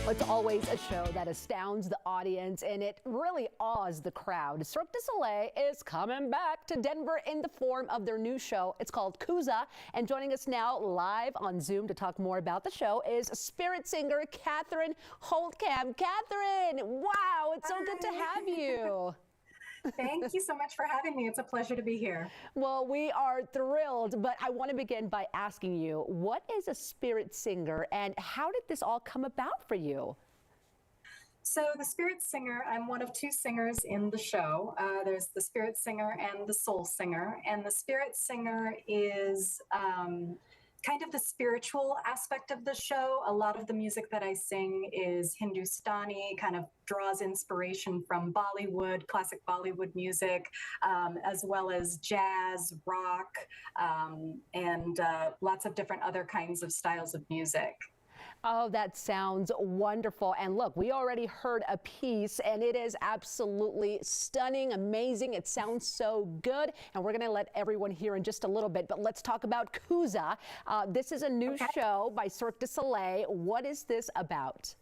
It's always a show that astounds the audience and it really awes the crowd. Cirque du Soleil is coming back to Denver in the form of their new show. It's called Kooza. And joining us now live on Zoom to talk more about the show is spirit singer Catherine Holtkamp. Catherine, wow, it's so good to have you. Thank you so much for having me. It's a pleasure to be here. Well, we are thrilled, but I want to begin by asking you, what is a spirit singer and how did this all come about for you? So the spirit singer, I'm one of two singers in the show. There's the spirit singer and the soul singer. And the spirit singer is kind of the spiritual aspect of the show. A lot of the music that I sing is Hindustani, kind of draws inspiration from Bollywood, classic Bollywood music, as well as jazz, rock, and lots of different other kinds of styles of music. Oh, that sounds wonderful. And look, we already heard a piece and it is absolutely stunning, amazing. It sounds so good. And we're going to let everyone hear in just a little bit. But let's talk about Kooza. This is a new show by Cirque du Soleil. What is this about?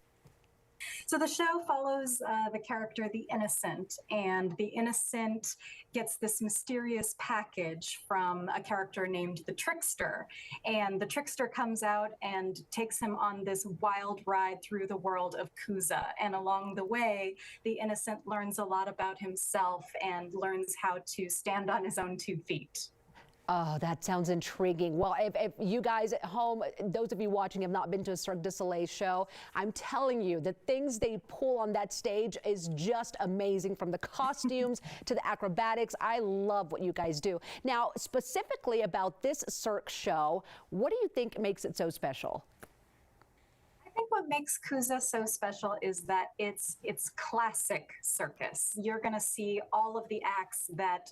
So the show follows the character, the Innocent, and the Innocent gets this mysterious package from a character named the Trickster. And the Trickster comes out and takes him on this wild ride through the world of Kooza. And along the way, the Innocent learns a lot about himself and learns how to stand on his own 2 feet. Oh, that sounds intriguing. Well, if you guys at home, those of you watching have not been to a Cirque du Soleil show, I'm telling you, the things they pull on that stage is just amazing, from the costumes to the acrobatics. I love what you guys do. Now, specifically about this Cirque show, what do you think makes it so special? I think what makes Kooza so special is that it's classic circus. You're going to see all of the acts that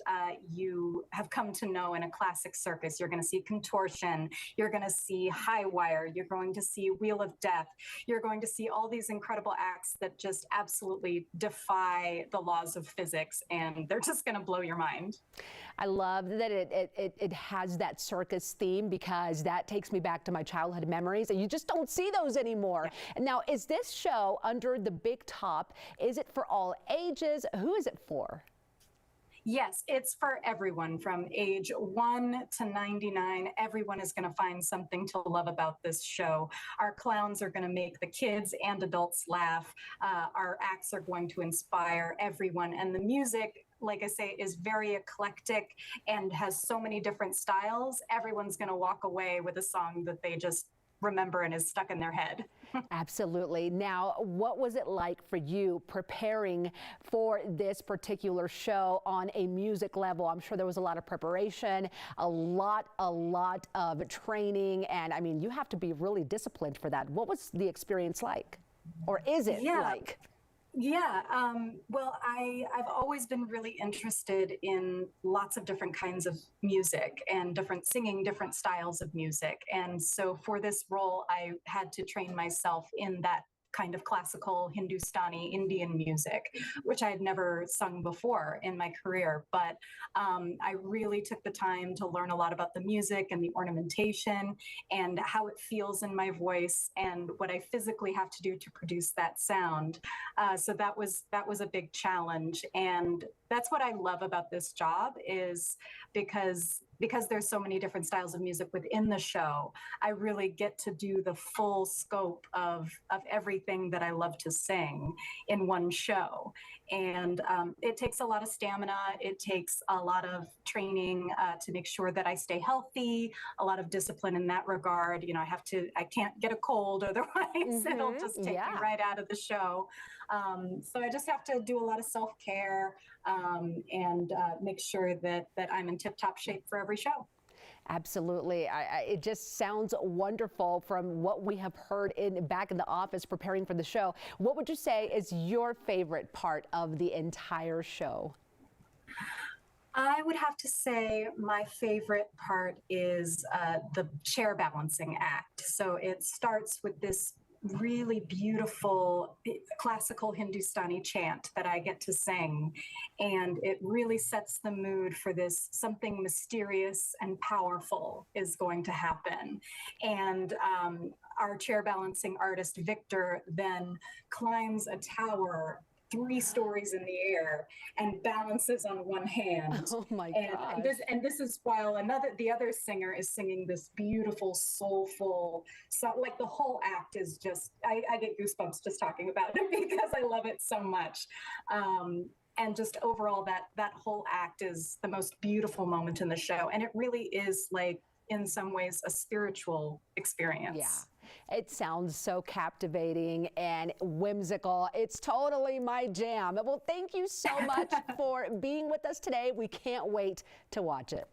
you have come to know in a classic circus. You're going to see contortion, you're going to see high wire, you're going to see wheel of death, you're going to see all these incredible acts that just absolutely defy the laws of physics, and they're just going to blow your mind. I love that it has that circus theme, because that takes me back to my childhood memories, and you just don't see those anymore. Yeah. Now, is this show Under the Big Top, is it for all ages? Who is it for? Yes, it's for everyone from age 1 to 99. Everyone is going to find something to love about this show. Our clowns are going to make the kids and adults laugh. Our acts are going to inspire everyone. And the music, like I say, is very eclectic and has so many different styles. Everyone's going to walk away with a song that they just remember and is stuck in their head. Absolutely. Now, what was it like for you preparing for this particular show on a music level? I'm sure there was a lot of preparation, a lot of training, and I mean, you have to be really disciplined for that. What was the experience like? Or is it like? Yeah, well, I've always been really interested in lots of different kinds of music and singing different styles of music. And so for this role, I had to train myself in that kind of classical Hindustani Indian music, which I had never sung before in my career. But I really took the time to learn a lot about the music and the ornamentation and how it feels in my voice and what I physically have to do to produce that sound. So that was a big challenge. And that's what I love about this job, is because there's so many different styles of music within the show, I really get to do the full scope of everything that I love to sing in one show. And it takes a lot of stamina. It takes a lot of training to make sure that I stay healthy, a lot of discipline in that regard. You know, I can't get a cold, otherwise it'll just take me right out of the show. So I just have to do a lot of self-care and make sure that I'm in tip-top shape for every show. Absolutely. It just sounds wonderful from what we have heard back in the office preparing for the show. What would you say is your favorite part of the entire show? I would have to say my favorite part is the chair balancing act. So it starts with this really beautiful classical Hindustani chant that I get to sing. And it really sets the mood for this something mysterious and powerful is going to happen. And our chair balancing artist, Victor, then climbs a tower 3 stories in the air and balances on one hand. Oh my And gosh. this is while the other singer is singing this beautiful, soulful, so like the whole act is just, I get goosebumps just talking about it because I love it so much. And just overall, that whole act is the most beautiful moment in the show. And it really is, like, in some ways, a spiritual experience. Yeah, it sounds so captivating and whimsical. It's totally my jam. Well, thank you so much for being with us today. We can't wait to watch it.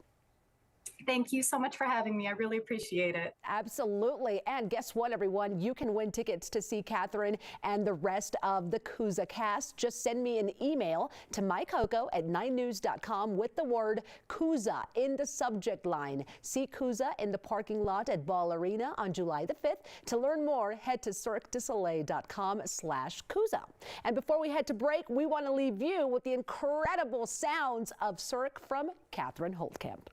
Thank you so much for having me. I really appreciate it. Absolutely. And guess what, everyone? You can win tickets to see Catherine and the rest of the KUSA cast. Just send me an email to mycoco@9news.com with the word KUSA in the subject line. See KUSA in the parking lot at Ball Arena on July the 5th. To learn more, head to cirquedusoleil.com/KUSA. And before we head to break, we want to leave you with the incredible sounds of Cirque from Catherine Holtkamp.